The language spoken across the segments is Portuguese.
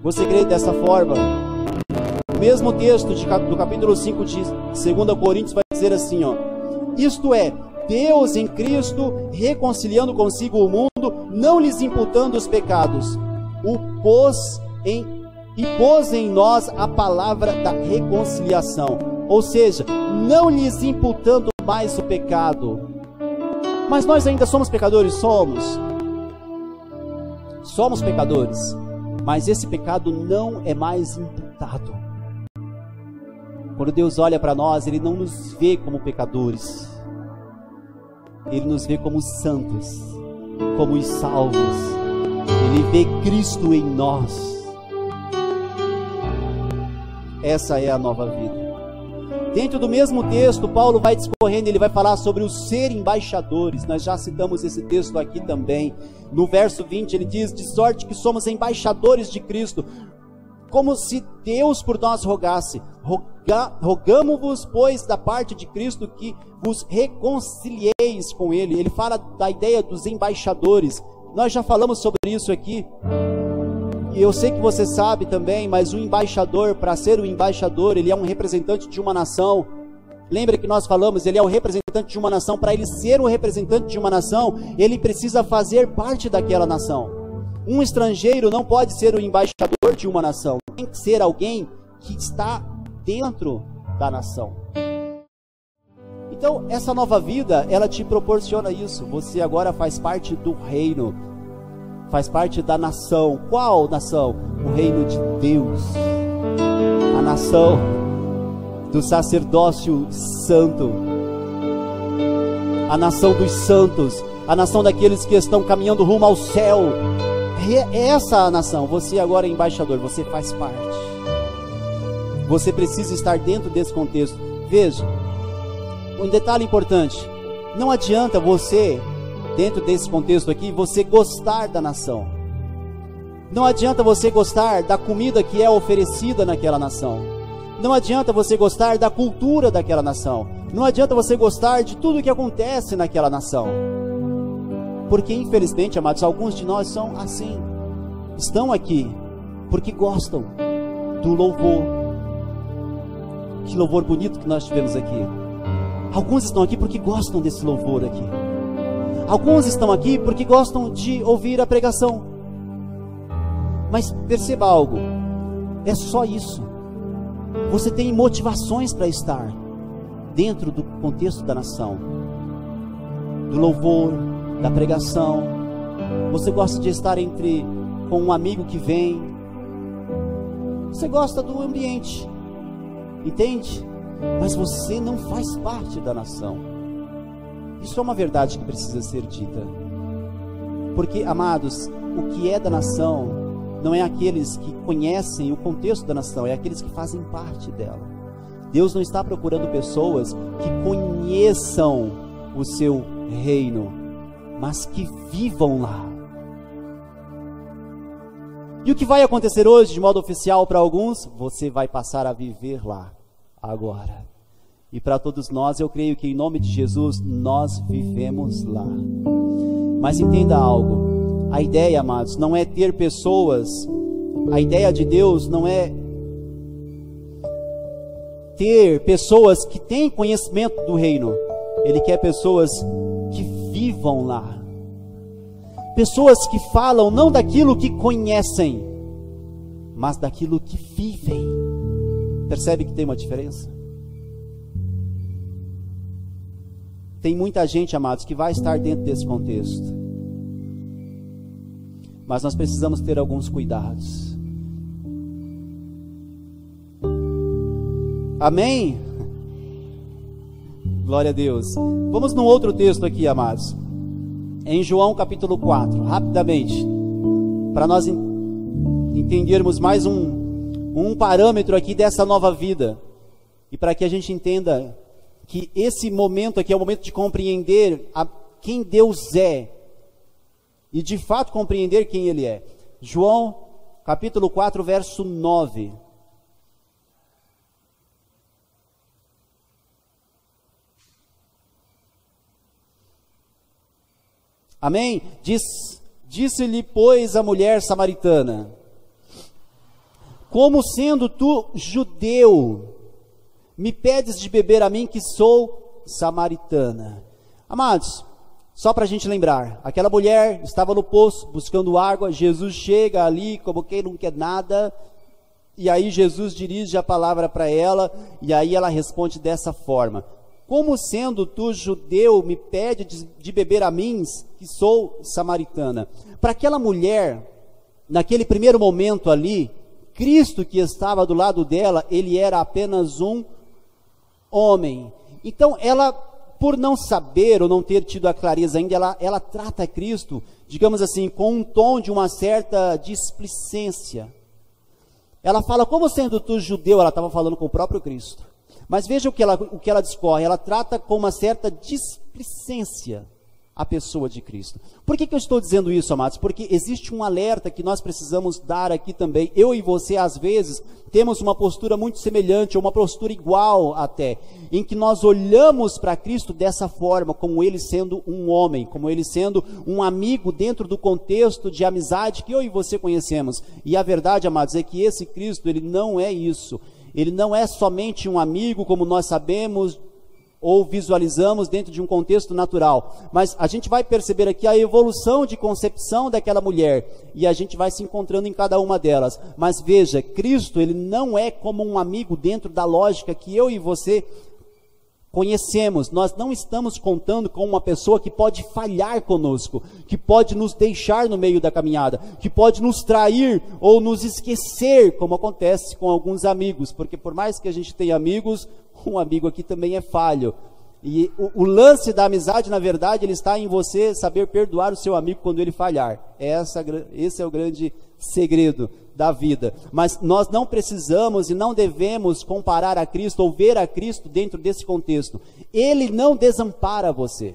Você crê dessa forma? O mesmo texto do capítulo 5 de 2 Coríntios vai dizer assim, ó: isto é, Deus em Cristo, reconciliando consigo o mundo, não lhes imputando os pecados, pôs em nós a palavra da reconciliação, ou seja, não lhes imputando mais o pecado. Mas nós ainda somos pecadores? Somos pecadores, mas esse pecado não é mais imputado. Quando Deus olha para nós, Ele não nos vê como pecadores, Ele nos vê como santos, como os salvos. Ele vê Cristo em nós. Essa é a nova vida. Dentro do mesmo texto, Paulo vai discorrendo, ele vai falar sobre o ser embaixadores. Nós já citamos esse texto aqui também. No verso 20 ele diz: de sorte que somos embaixadores de Cristo, como se Deus por nós rogasse. Rogamo-vos, pois, da parte de Cristo, que vos reconcilieis com Ele. Ele fala da ideia dos embaixadores. Nós já falamos sobre isso aqui. E eu sei que você sabe também, mas o embaixador, para ser um embaixador, ele é um representante de uma nação. Lembra que nós falamos, ele é o representante de uma nação. Para ele ser o representante de uma nação, ele precisa fazer parte daquela nação. Um estrangeiro não pode ser o embaixador de uma nação. Tem que ser alguém que está dentro da nação. Então, essa nova vida, ela te proporciona isso. Você agora faz parte do reino, faz parte da nação. Qual nação? O reino de Deus, a nação do sacerdócio santo, a nação dos santos, a nação daqueles que estão caminhando rumo ao céu. É essa a nação. Você agora é embaixador, você faz parte. Você precisa estar dentro desse contexto. Veja, um detalhe importante: não adianta você, dentro desse contexto aqui, você gostar da nação. Não adianta você gostar da comida que é oferecida naquela nação. Não adianta você gostar da cultura daquela nação. Não adianta você gostar de tudo que acontece naquela nação. Porque infelizmente, amados, alguns de nós são assim. Estão aqui porque gostam do louvor. Que louvor bonito que nós tivemos aqui. Alguns estão aqui porque gostam desse louvor aqui. Alguns estão aqui porque gostam de ouvir a pregação. Mas perceba algo, é só isso. Você tem motivações para estar dentro do contexto da nação, do louvor, da pregação. Você gosta de estar com um amigo que vem. Você gosta do ambiente, entende? Mas você não faz parte da nação. Isso é uma verdade que precisa ser dita. Porque, amados, o que é da nação não é aqueles que conhecem o contexto da nação, é aqueles que fazem parte dela. Deus não está procurando pessoas que conheçam o seu reino, mas que vivam lá. E o que vai acontecer hoje, de modo oficial para alguns, você vai passar a viver lá, agora. E para todos nós, eu creio que em nome de Jesus, nós vivemos lá. Mas entenda algo. A ideia, amados, não é ter pessoas. A ideia de Deus não é ter pessoas que têm conhecimento do reino. Ele quer pessoas que vivam lá. Pessoas que falam não daquilo que conhecem, mas daquilo que vivem. Percebe que tem uma diferença? Tem muita gente, amados, que vai estar dentro desse contexto. Mas nós precisamos ter alguns cuidados. Amém? Glória a Deus. Vamos num outro texto aqui, amados. Em João capítulo 4, rapidamente, para nós entendermos mais um parâmetro aqui dessa nova vida. E para que a gente entenda que esse momento aqui é o momento de compreender quem Deus é. E de fato compreender quem Ele é. João capítulo 4, verso 9. Amém? Disse-lhe, pois, a mulher samaritana: como sendo tu judeu, me pedes de beber a mim que sou samaritana. Amados, só para a gente lembrar, aquela mulher estava no poço buscando água, Jesus chega ali como quem não quer nada, e aí Jesus dirige a palavra para ela, e aí ela responde dessa forma: como sendo tu judeu, me pede de beber a mim, que sou samaritana. Para aquela mulher, naquele primeiro momento ali, Cristo que estava do lado dela, ele era apenas um homem. Então ela, por não saber ou não ter tido a clareza ainda, ela trata Cristo, digamos assim, com um tom de uma certa displicência. Ela fala, como sendo tu judeu, ela estava falando com o próprio Cristo. Mas veja o que ela discorre, ela trata com uma certa displicência a pessoa de Cristo. Por que eu estou dizendo isso, amados? Porque existe um alerta que nós precisamos dar aqui também. Eu e você, às vezes, temos uma postura muito semelhante, ou uma postura igual até, em que nós olhamos para Cristo dessa forma, como ele sendo um homem, como ele sendo um amigo dentro do contexto de amizade que eu e você conhecemos. E a verdade, amados, é que esse Cristo, ele não é isso. Ele não é somente um amigo, como nós sabemos ou visualizamos dentro de um contexto natural, mas a gente vai perceber aqui a evolução de concepção daquela mulher, e a gente vai se encontrando em cada uma delas. Mas veja, Cristo, ele não é como um amigo dentro da lógica que eu e você conhecemos. Nós não estamos contando com uma pessoa que pode falhar conosco, que pode nos deixar no meio da caminhada, que pode nos trair ou nos esquecer, como acontece com alguns amigos, porque por mais que a gente tenha amigos, um amigo aqui também é falho. E o lance da amizade, na verdade, ele está em você saber perdoar o seu amigo quando ele falhar. Esse é o grande segredo da vida. Mas nós não precisamos e não devemos comparar a Cristo ou ver a Cristo dentro desse contexto. Ele não desampara você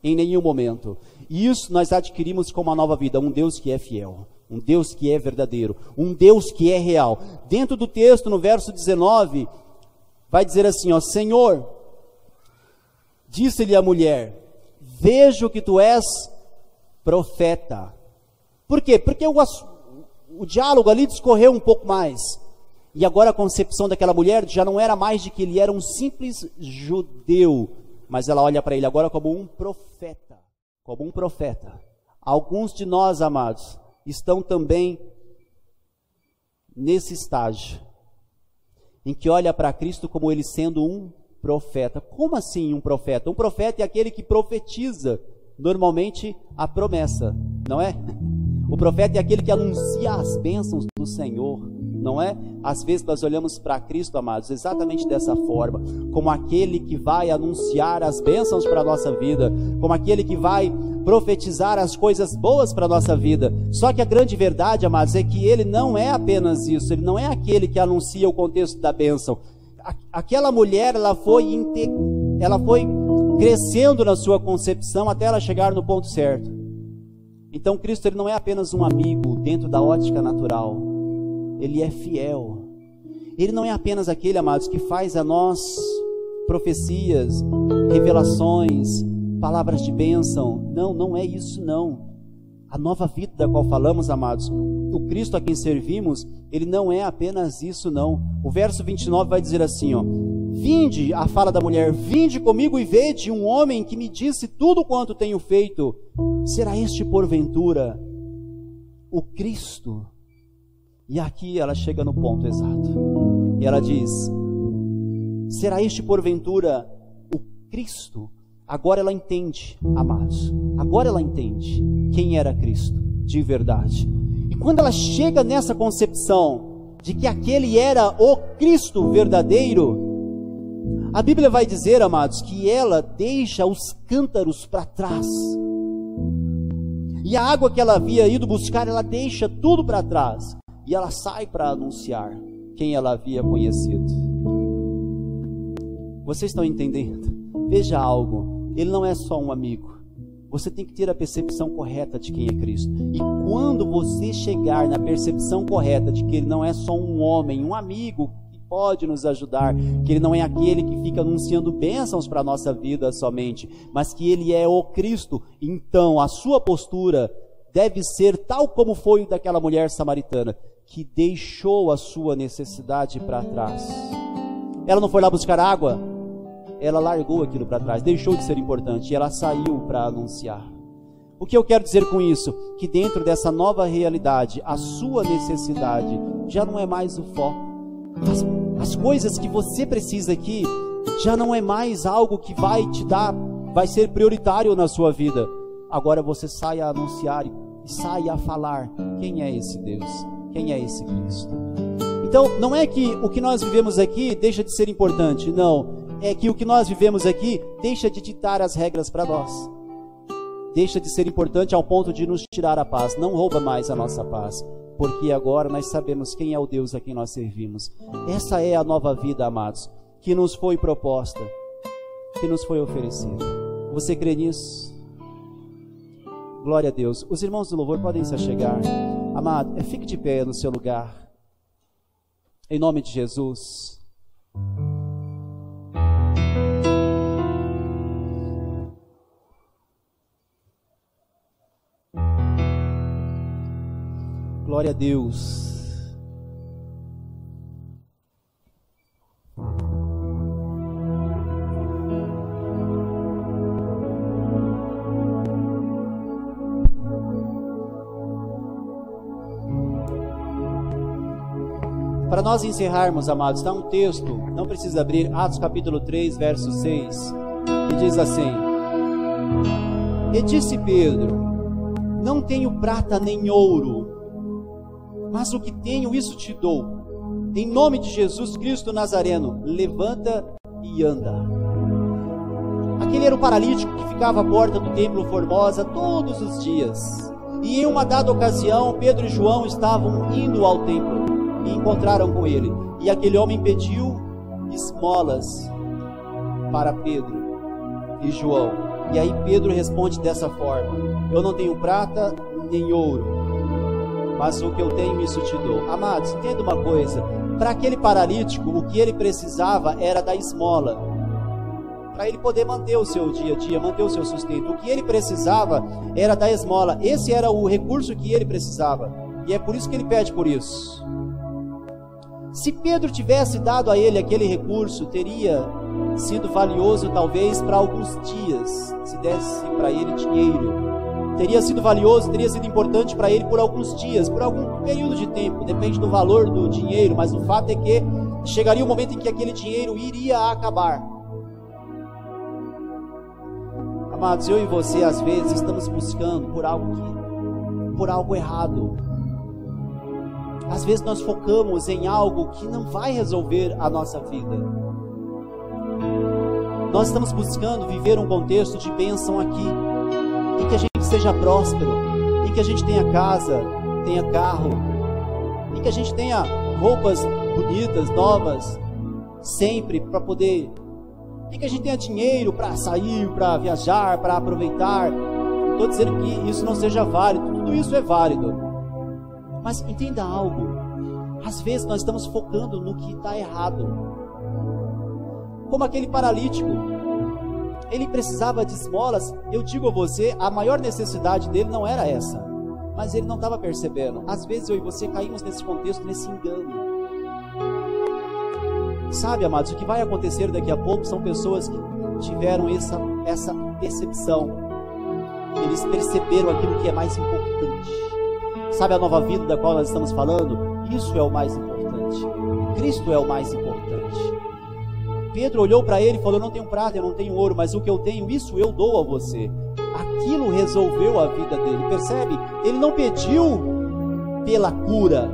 em nenhum momento. E isso nós adquirimos como uma nova vida, um Deus que é fiel, um Deus que é verdadeiro, um Deus que é real. Dentro do texto, no verso 19, vai dizer assim, ó: Senhor, disse-lhe a mulher, vejo que tu és profeta. Por quê? Porque o diálogo ali discorreu um pouco mais. E agora a concepção daquela mulher já não era mais de que ele era um simples judeu, mas ela olha para ele agora como um profeta. Como um profeta. Alguns de nós, amados, estão também nesse estágio, em que olha para Cristo como ele sendo um profeta. Como assim um profeta? Um profeta é aquele que profetiza, normalmente, a promessa, não é? O profeta é aquele que anuncia as bênçãos do Senhor, não é? Às vezes nós olhamos para Cristo, amados, exatamente dessa forma, como aquele que vai anunciar as bênçãos para a nossa vida, como aquele que vai profetizar as coisas boas para a nossa vida. Só que a grande verdade, amados, é que ele não é apenas isso, ele não é aquele que anuncia o contexto da bênção. Aquela mulher, ela foi crescendo na sua concepção até ela chegar no ponto certo. Então Cristo, ele não é apenas um amigo dentro da ótica natural, ele é fiel. Ele não é apenas aquele, amados, que faz a nós profecias, revelações, palavras de bênção. Não, não é isso não. A nova vida da qual falamos, amados, o Cristo a quem servimos, ele não é apenas isso não. O verso 29 vai dizer assim, ó: vinde, a fala da mulher, vinde comigo e vede um homem que me disse tudo quanto tenho feito. Será este porventura o Cristo? E aqui ela chega no ponto exato. E ela diz: será este porventura o Cristo? Agora ela entende, amados. Agora ela entende quem era Cristo de verdade. E quando ela chega nessa concepção de que aquele era o Cristo verdadeiro, a Bíblia vai dizer, amados, que ela deixa os cântaros para trás. E a água que ela havia ido buscar, ela deixa tudo para trás. E ela sai para anunciar quem ela havia conhecido. Vocês estão entendendo? Veja algo. Ele não é só um amigo. Você tem que ter a percepção correta de quem é Cristo. E quando você chegar na percepção correta de que ele não é só um homem, um amigo que pode nos ajudar, que ele não é aquele que fica anunciando bênçãos para a nossa vida somente, mas que ele é o Cristo, então a sua postura deve ser tal como foi o daquela mulher samaritana, que deixou a sua necessidade para trás. Ela não foi lá buscar água, ela largou aquilo para trás, deixou de ser importante e ela saiu para anunciar. O que eu quero dizer com isso? Que dentro dessa nova realidade, a sua necessidade já não é mais o foco. As coisas que você precisa aqui já não é mais algo que vai te dar, vai ser prioritário na sua vida. Agora você sai a anunciar e sai a falar quem é esse Deus, quem é esse Cristo. Então não é que o que nós vivemos aqui deixa de ser importante, não. É que o que nós vivemos aqui deixa de ditar as regras para nós. Deixa de ser importante ao ponto de nos tirar a paz. Não rouba mais a nossa paz, porque agora nós sabemos quem é o Deus a quem nós servimos. Essa é a nova vida, amados, que nos foi proposta, que nos foi oferecida. Você crê nisso? Glória a Deus. Os irmãos do louvor podem se achegar. Amado, fique de pé no seu lugar. Em nome de Jesus. Glória a Deus. Para nós encerrarmos, amados, está um texto, não precisa abrir, Atos capítulo 3, verso 6, que diz assim: E disse Pedro: Não tenho prata nem ouro, mas o que tenho, isso te dou. Em nome de Jesus Cristo Nazareno, levanta e anda. Aquele era o paralítico que ficava à porta do templo Formosa todos os dias. E em uma dada ocasião, Pedro e João estavam indo ao templo e encontraram com ele. E aquele homem pediu esmolas para Pedro e João. E aí Pedro responde dessa forma: Eu não tenho prata nem ouro, mas o que eu tenho, isso te dou. Amados, entenda uma coisa: para aquele paralítico, o que ele precisava era da esmola, para ele poder manter o seu dia a dia, manter o seu sustento. O que ele precisava era da esmola. Esse era o recurso que ele precisava, e é por isso que ele pede por isso. Se Pedro tivesse dado a ele aquele recurso, teria sido valioso talvez para alguns dias. Se desse para ele dinheiro, teria sido valioso, teria sido importante para ele por alguns dias, por algum período de tempo, depende do valor do dinheiro, mas o fato é que chegaria um momento em que aquele dinheiro iria acabar. Amados, eu e você às vezes estamos buscando por algo errado. Às vezes nós focamos em algo que não vai resolver a nossa vida. Nós estamos buscando viver um contexto de bênção aqui, em que a gente seja próspero, em que a gente tenha casa, tenha carro, em que a gente tenha roupas bonitas, novas, sempre para poder, em que a gente tenha dinheiro para sair, para viajar, para aproveitar. Não estou dizendo que isso não seja válido, tudo isso é válido. Mas entenda algo: às vezes nós estamos focando no que está errado. Como aquele paralítico, ele precisava de esmolas. Eu digo a você, a maior necessidade dele não era essa, mas ele não estava percebendo. Às vezes eu e você caímos nesse contexto, nesse engano. Sabe, amados, o que vai acontecer daqui a pouco são pessoas que tiveram essa percepção. Eles perceberam aquilo que é mais importante. Sabe a nova vida da qual nós estamos falando? Isso é o mais importante. Cristo é o mais importante. Pedro olhou para ele e falou: Eu não tenho prata, eu não tenho ouro, mas o que eu tenho, isso eu dou a você. Aquilo resolveu a vida dele, percebe? Ele não pediu pela cura,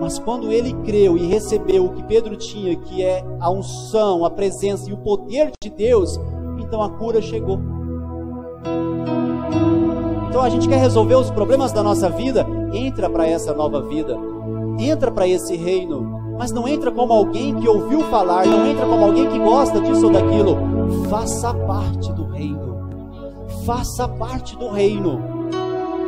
mas quando ele creu e recebeu o que Pedro tinha, que é a unção, a presença e o poder de Deus, então a cura chegou. Então a gente quer resolver os problemas da nossa vida, entra para essa nova vida, entra para esse reino, mas não entra como alguém que ouviu falar, não entra como alguém que gosta disso ou daquilo. Faça parte do reino, faça parte do reino,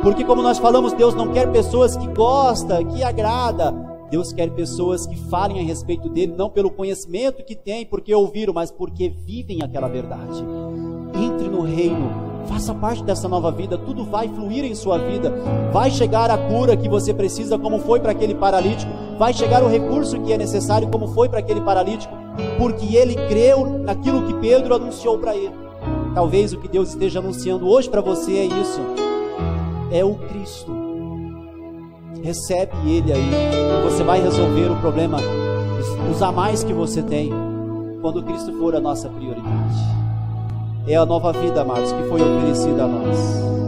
porque como nós falamos, Deus não quer pessoas que gostam, que agrada. Deus quer pessoas que falem a respeito dele, não pelo conhecimento que têm, porque ouviram, mas porque vivem aquela verdade. Entre no reino, Faça parte dessa nova vida, tudo vai fluir em sua vida, vai chegar a cura que você precisa, como foi para aquele paralítico, vai chegar o recurso que é necessário, como foi para aquele paralítico, porque ele creu naquilo que Pedro anunciou para ele. Talvez o que Deus esteja anunciando hoje para você é isso, é o Cristo. Recebe Ele aí, você vai resolver o problema, os a mais que você tem, quando Cristo for a nossa prioridade. É a nova vida, amados, que foi oferecida a nós.